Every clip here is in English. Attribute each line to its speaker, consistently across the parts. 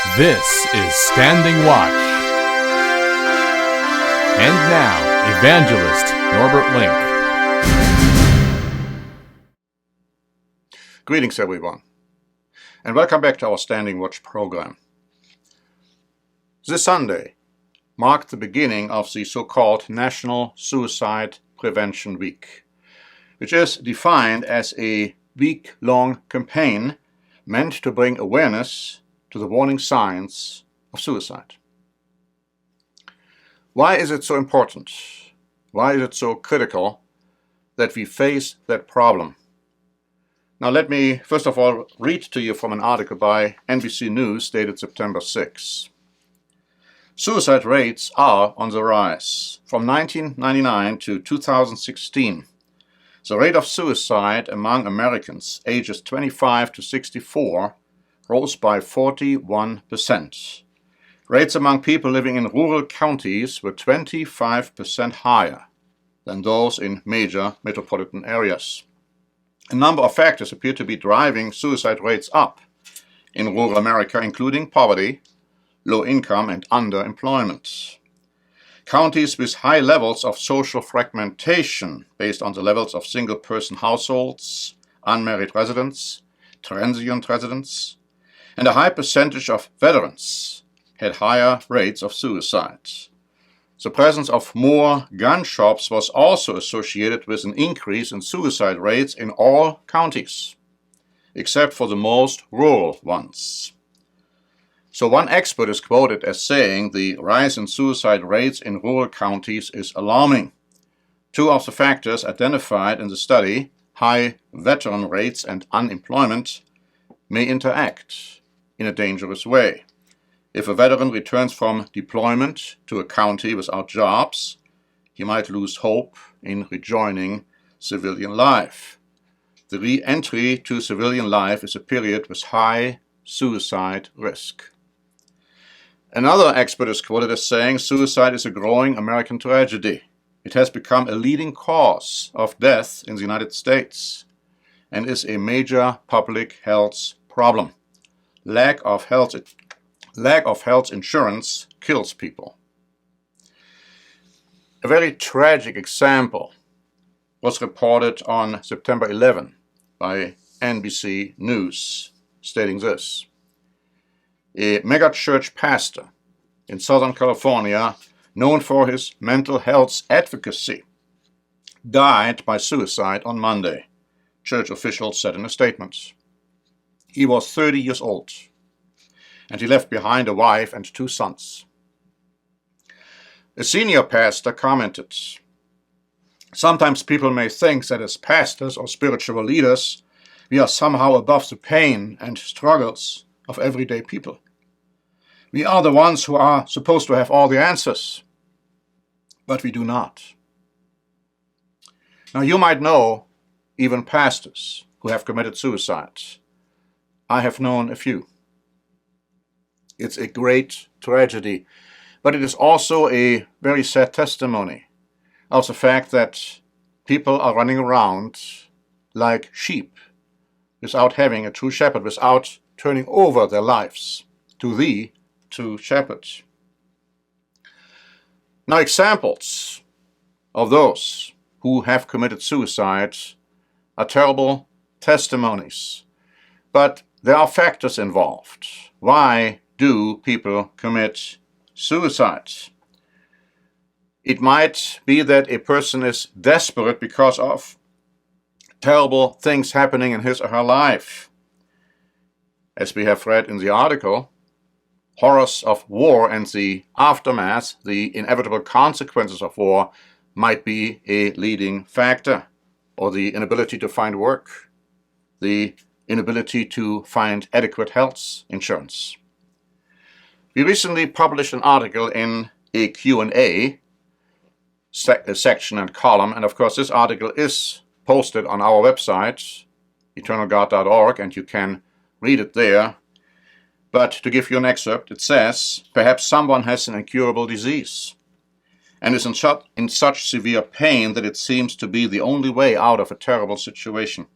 Speaker 1: This is Standing Watch. And now, Evangelist Norbert Link.
Speaker 2: Greetings, everyone, and welcome back to our Standing Watch program. This Sunday marked the beginning of the so-called National Suicide Prevention Week, which is defined as a week-long campaign meant to bring awareness to the warning signs of suicide. Why is it so important? Why is it so critical that we face that problem? Now let me first of all read to you from an article by NBC News dated September 6. Suicide rates are on the rise. From 1999 to 2016, the rate of suicide among Americans ages 25 to 64 rose by 41%. Rates among people living in rural counties were 25% higher than those in major metropolitan areas. A number of factors appear to be driving suicide rates up in rural America, including poverty, low income, and underemployment. Counties with high levels of social fragmentation based on the levels of single-person households, unmarried residents, transient residents, and a high percentage of veterans had higher rates of suicide. The presence of more gun shops was also associated with an increase in suicide rates in all counties, except for the most rural ones. So one expert is quoted as saying the rise in suicide rates in rural counties is alarming. Two of the factors identified in the study, high veteran rates and unemployment, may interact in a dangerous way. If a veteran returns from deployment to a county without jobs, he might lose hope in rejoining civilian life. The re-entry to civilian life is a period with high suicide risk. Another expert is quoted as saying suicide is a growing American tragedy. It has become a leading cause of death in the United States and is a major public health problem. Lack of health insurance kills people. A very tragic example was reported on September 11 by NBC News, stating this. A megachurch pastor in Southern California, known for his mental health advocacy, died by suicide on Monday, church officials said in a statement. He was 30 years old, and he left behind a wife and two sons. A senior pastor commented, "Sometimes people may think that as pastors or spiritual leaders, we are somehow above the pain and struggles of everyday people. We are the ones who are supposed to have all the answers, but we do not." Now you might know even pastors who have committed suicide. I have known a few. It's a great tragedy, but it is also a very sad testimony of the fact that people are running around like sheep without having a true shepherd, without turning over their lives to the true shepherd. Now, examples of those who have committed suicide are terrible testimonies, but there are factors involved. Why do people commit suicide? It might be that a person is desperate because of terrible things happening in his or her life. As we have read in the article, horrors of war and the aftermath, the inevitable consequences of war, might be a leading factor, or the inability to find work, the inability to find adequate health insurance. We recently published an article in a Q&A section and column, and of course this article is posted on our website, eternalgod.org, and you can read it there. But to give you an excerpt, it says, perhaps someone has an incurable disease and is in such severe pain that it seems to be the only way out of a terrible situation.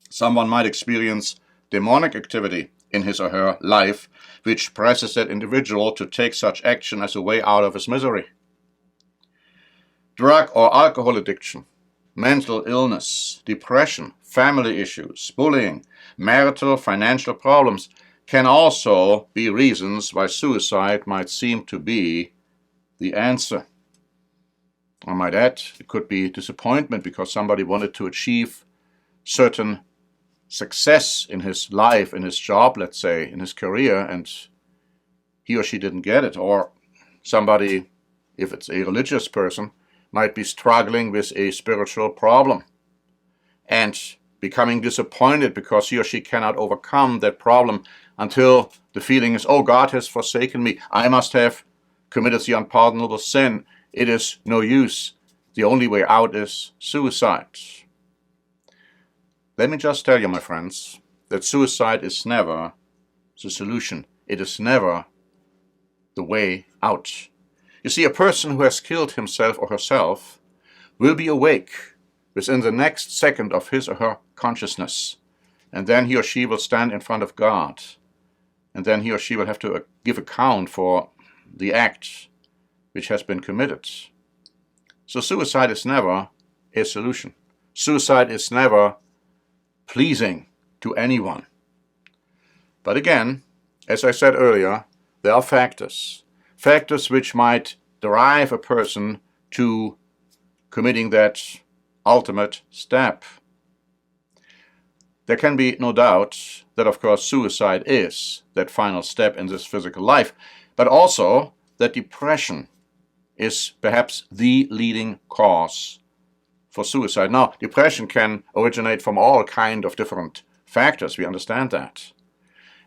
Speaker 2: Someone might experience demonic activity in his or her life which presses that individual to take such action as a way out of his misery. Drug or alcohol addiction, mental illness, depression, family issues, bullying, marital, financial problems can also be reasons why suicide might seem to be the answer. I might add, it could be disappointment because somebody wanted to achieve certain success in his life, in his job, let's say, in his career, and he or she didn't get it. Or somebody, if it's a religious person, might be struggling with a spiritual problem and becoming disappointed because he or she cannot overcome that problem until the feeling is, oh, God has forsaken me. I must have committed the unpardonable sin. It is no use. The only way out is suicide. Let me just tell you, my friends, that suicide is never the solution. It is never the way out. You see, a person who has killed himself or herself will be awake within the next second of his or her consciousness. And then he or she will stand in front of God. And then he or she will have to give account for the act which has been committed. So suicide is never a solution. Suicide is never pleasing to anyone. But again, as I said earlier, there are factors which might drive a person to committing that ultimate step. There can be no doubt that, of course, suicide is that final step in this physical life, but also that depression is perhaps the leading cause for suicide. Now, depression can originate from all kinds of different factors. We understand that.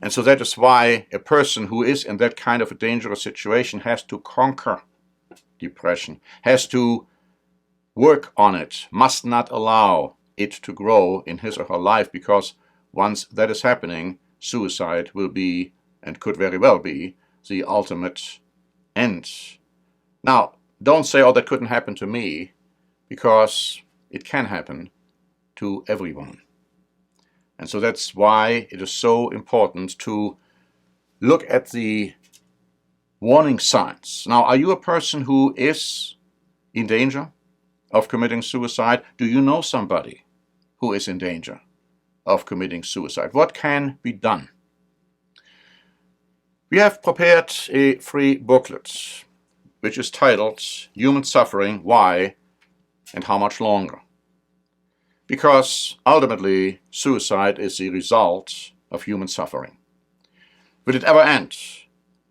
Speaker 2: And so that is why a person who is in that kind of a dangerous situation has to conquer depression, has to work on it, must not allow it to grow in his or her life, because once that is happening, suicide will be, and could very well be, the ultimate end. Now, don't say, oh, that couldn't happen to me, because it can happen to everyone. And so that's why it is so important to look at the warning signs. Now, are you a person who is in danger of committing suicide? Do you know somebody who is in danger of committing suicide? What can be done? We have prepared a free booklet which is titled Human Suffering, Why and How Much Longer? Because ultimately, suicide is the result of human suffering. Will it ever end?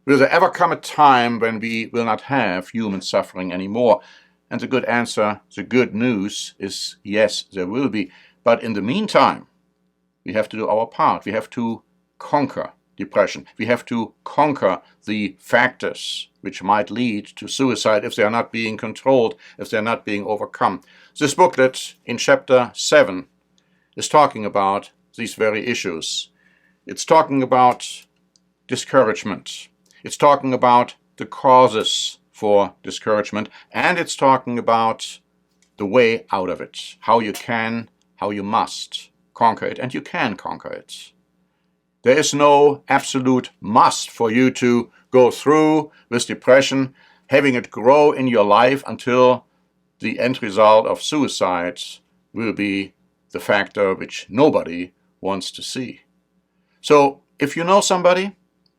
Speaker 2: Will there ever come a time when we will not have human suffering anymore? And the good answer, the good news is yes, there will be. But in the meantime, we have to do our part. We have to conquer depression. We have to conquer the factors which might lead to suicide if they are not being controlled, if they are not being overcome. This booklet in chapter 7 is talking about these very issues. It's talking about discouragement. It's talking about the causes for discouragement, and it's talking about the way out of it, how you can, how you must conquer it, and you can conquer it. There is no absolute must for you to go through with depression, having it grow in your life until the end result of suicide will be the factor which nobody wants to see. So if you know somebody,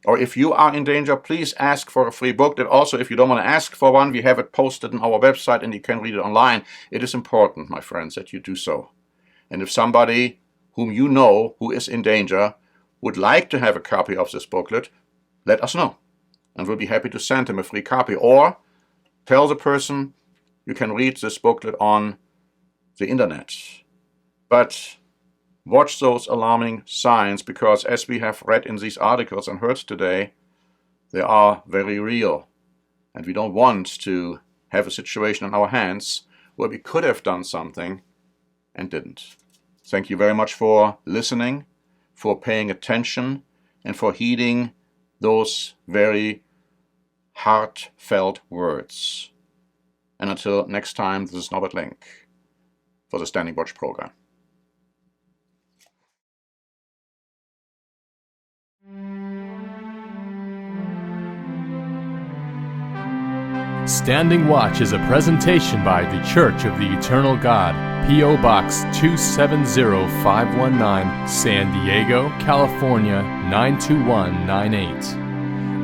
Speaker 2: or if you are in danger, please ask for a free booklet. Also, if you don't want to ask for one, we have it posted on our website and you can read it online. It is important, my friends, that you do so. And if somebody whom you know who is in danger would like to have a copy of this booklet, let us know. And we'll be happy to send him a free copy. Or tell the person you can read this booklet on the internet. But watch those alarming signs, because as we have read in these articles and heard today, they are very real. And we don't want to have a situation in our hands where we could have done something and didn't. Thank you very much for listening, for paying attention, and for heeding those very heartfelt words. And until next time, this is Norbert Link for the Standing Watch program.
Speaker 1: Standing Watch is a presentation by The Church of the Eternal God, P.O. Box 270519, San Diego, California 92198.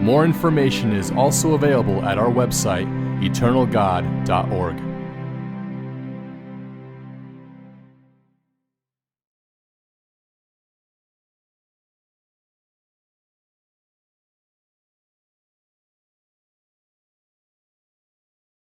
Speaker 1: More information is also available at our website, eternalgod.org.